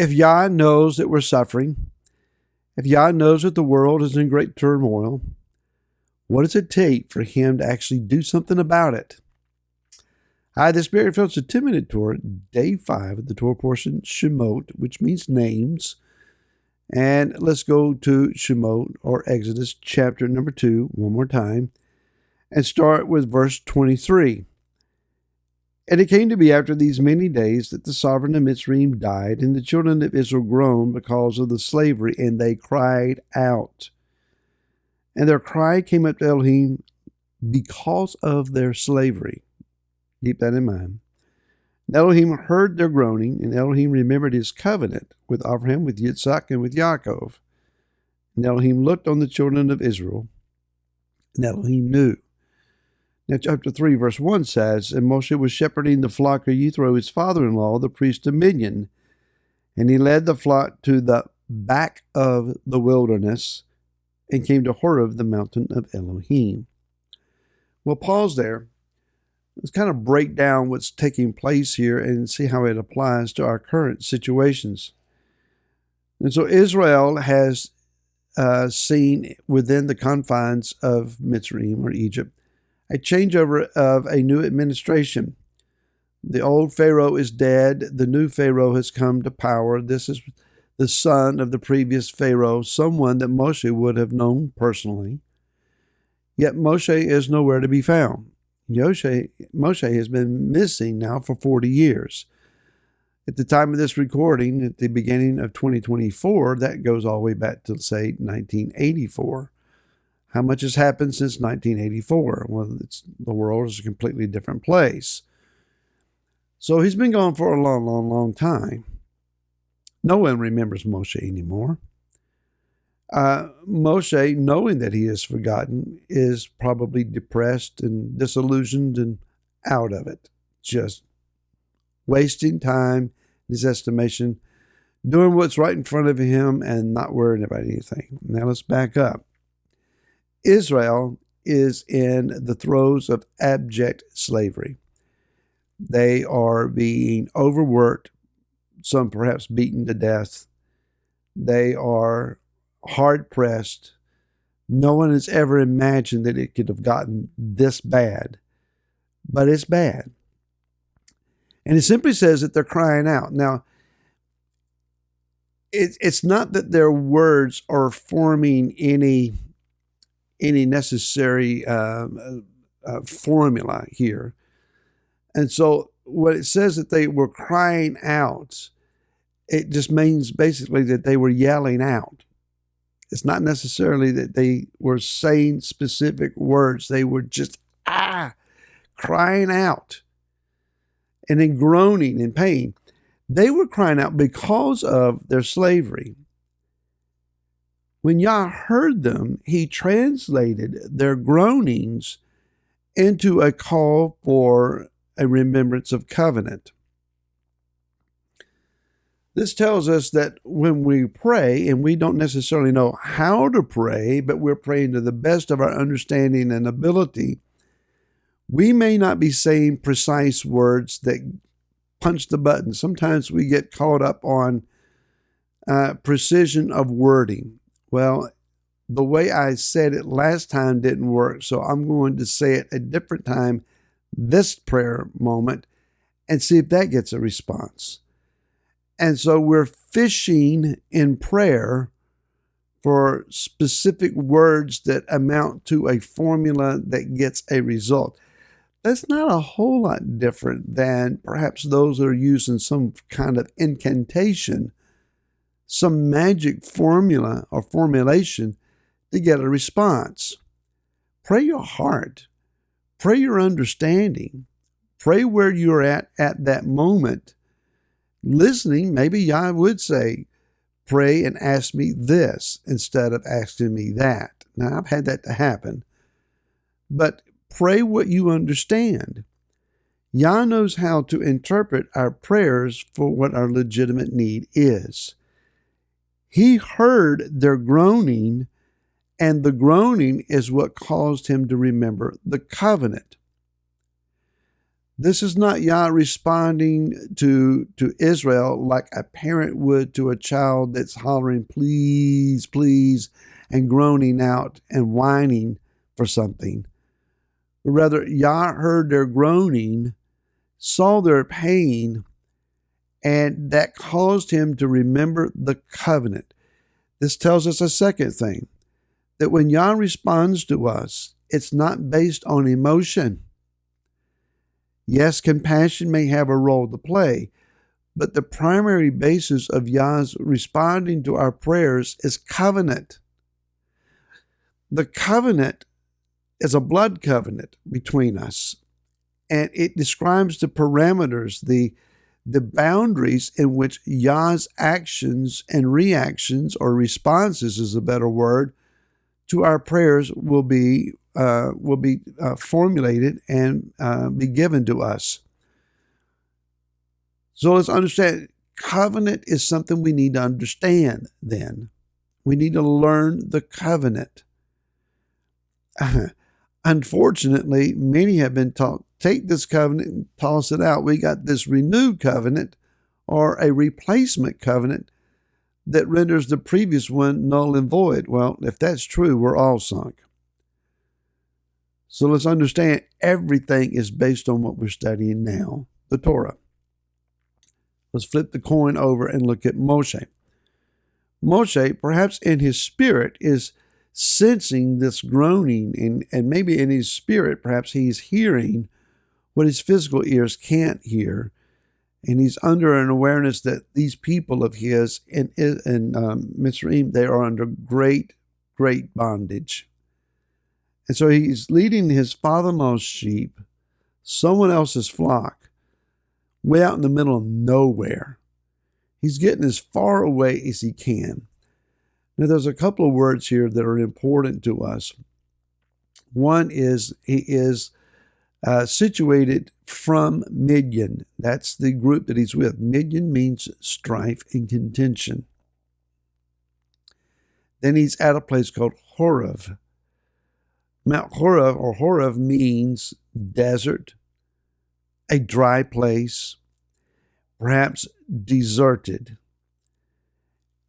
If Yah knows that we're suffering, if Yah knows that the world is in great turmoil, what does it take for him to actually do something about it? Hi, this Spirit Filled 2-minute Torah, day 5 of the Torah portion, Shemot, which means names. And let's go to Shemot, or Exodus, chapter number 2, one more time, and start with verse 23. And it came to be after these many days that the sovereign of Mitzrayim died, and the children of Israel groaned because of the slavery, and they cried out. And their cry came up to Elohim because of their slavery. Keep that in mind. And Elohim heard their groaning, and Elohim remembered his covenant with Abraham, with Yitzhak, and with Yaakov. And Elohim looked on the children of Israel, and Elohim knew. Now, chapter 3, verse 1 says, And Moshe was shepherding the flock of Yethro, his father-in-law, the priest of Midian. And he led the flock to the back of the wilderness and came to Horeb, the mountain of Elohim. We'll pause there. Let's kind of break down what's taking place here and see how it applies to our current situations. And so Israel has seen within the confines of Mitzrayim, or Egypt, a changeover of a new administration. The old Pharaoh is dead. The new Pharaoh has come to power. This is the son of the previous Pharaoh, someone that Moshe would have known personally. Yet Moshe is nowhere to be found. Moshe has been missing now for 40 years. At the time of this recording, at the beginning of 2024, that goes all the way back to, say, 1984. How much has happened since 1984? Well, the world is a completely different place. So he's been gone for a long, long, long time. No one remembers Moshe anymore. Moshe, knowing that he is forgotten, is probably depressed and disillusioned and out of it. Just wasting time, in his estimation, doing what's right in front of him and not worrying about anything. Now let's back up. Israel is in the throes of abject slavery. They are being overworked, some perhaps beaten to death. They are hard-pressed. No one has ever imagined that it could have gotten this bad, but it's bad. And it simply says that they're crying out. Now, it's not that their words are forming any necessary formula here. And so what it says that they were crying out, it just means basically that they were yelling out. It's not necessarily that they were saying specific words. They were just, crying out and in groaning in pain. They were crying out because of their slavery. When Yah heard them, he translated their groanings into a call for a remembrance of covenant. This tells us that when we pray, and we don't necessarily know how to pray, but we're praying to the best of our understanding and ability, we may not be saying precise words that punch the button. Sometimes we get caught up on precision of wording. Well, the way I said it last time didn't work, so I'm going to say it a different time this prayer moment and see if that gets a response. And so we're fishing in prayer for specific words that amount to a formula that gets a result. That's not a whole lot different than perhaps those that are using some kind of incantation, some magic formula or formulation to get a response. Pray your heart. Pray your understanding. Pray where you're at that moment. Listening, maybe Yah would say, pray and ask me this instead of asking me that. Now, I've had that to happen. But pray what you understand. Yah knows how to interpret our prayers for what our legitimate need is. He heard their groaning, and the groaning is what caused him to remember the covenant. This is not Yah responding to Israel like a parent would to a child that's hollering, please, please, and groaning out and whining for something. But rather, Yah heard their groaning, saw their pain, and that caused him to remember the covenant. This tells us a second thing, that when Yah responds to us, it's not based on emotion. Yes, compassion may have a role to play, but the primary basis of Yah's responding to our prayers is covenant. The covenant is a blood covenant between us, and it describes the parameters, the boundaries in which Yah's actions and reactions, or responses is a better word, to our prayers will be formulated and be given to us. So let's understand, covenant is something we need to understand then. We need to learn the covenant. Unfortunately, many have been taught, take this covenant and toss it out. We got this renewed covenant, or a replacement covenant, that renders the previous one null and void. Well, if that's true, we're all sunk. So let's understand, everything is based on what we're studying now, the Torah. Let's flip the coin over and look at Moshe. Moshe, perhaps in his spirit, is sensing this groaning, and maybe in his spirit, perhaps he's hearing what his physical ears can't hear, and he's under an awareness that these people of his in Mitzrayim, they are under great, great bondage. And so he's leading his father-in-law's sheep, someone else's flock, way out in the middle of nowhere. He's getting as far away as he can. Now, there's a couple of words here that are important to us. One is he is situated from Midian. That's the group that he's with. Midian means strife and contention. Then he's at a place called Horeb. Mount Horeb, or Horeb, means desert, a dry place, perhaps deserted.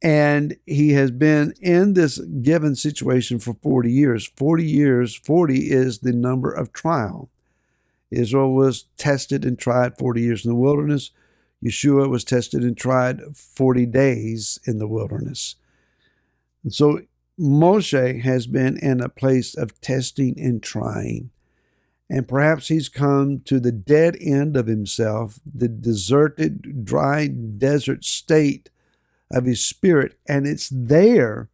And he has been in this given situation for 40 years. 40 years, 40 is the number of trial. Israel was tested and tried 40 years in the wilderness. Yeshua was tested and tried 40 days in the wilderness. And so Moshe has been in a place of testing and trying. And perhaps he's come to the dead end of himself, the deserted, dry desert state of his spirit. And it's there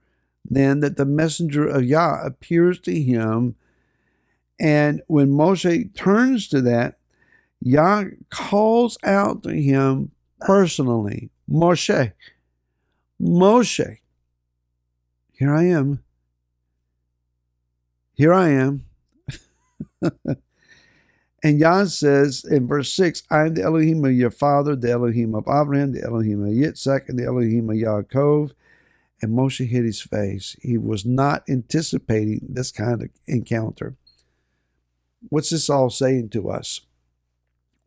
then that the messenger of Yah appears to him. And when Moshe turns to that, Yah calls out to him personally, Moshe, Moshe, here I am. Here I am. And Yah says in verse 6, I am the Elohim of your father, the Elohim of Abraham, the Elohim of Yitzhak, and the Elohim of Yaakov. And Moshe hid his face. He was not anticipating this kind of encounter. What's this all saying to us?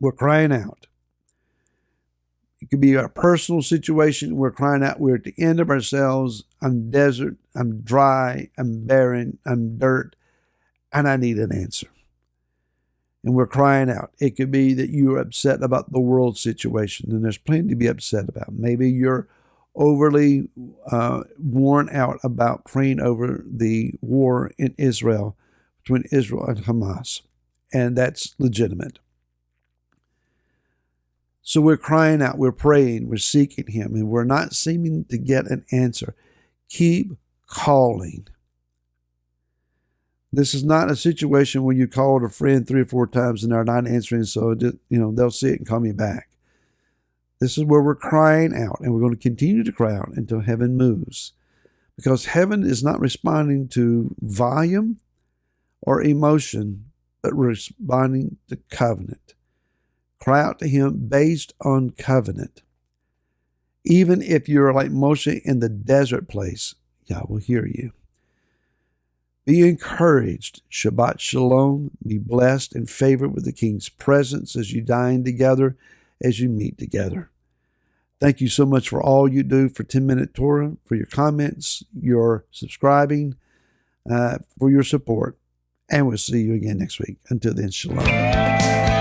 We're crying out. It could be a personal situation. We're crying out. We're at the end of ourselves. I'm desert. I'm dry. I'm barren. I'm dirt. And I need an answer. And we're crying out. It could be that you're upset about the world situation, and there's plenty to be upset about. Maybe you're overly worn out about praying over the war in Israel, between Israel and Hamas, and that's legitimate. So we're crying out, we're praying, we're seeking him, and we're not seeming to get an answer. Keep calling. This is not a situation where you called a friend 3 or 4 times and they're not answering, so they'll see it and call me back. This is where we're crying out, and we're going to continue to cry out until heaven moves, because heaven is not responding to volume or emotion, but responding to covenant. Cry out to him based on covenant. Even if you're like Moshe in the desert place, Yah will hear you. Be encouraged. Shabbat Shalom. Be blessed and favored with the King's presence as you dine together, as you meet together. Thank you so much for all you do for 10-Minute Torah, for your comments, your subscribing, for your support. And we'll see you again next week. Until then, Shalom.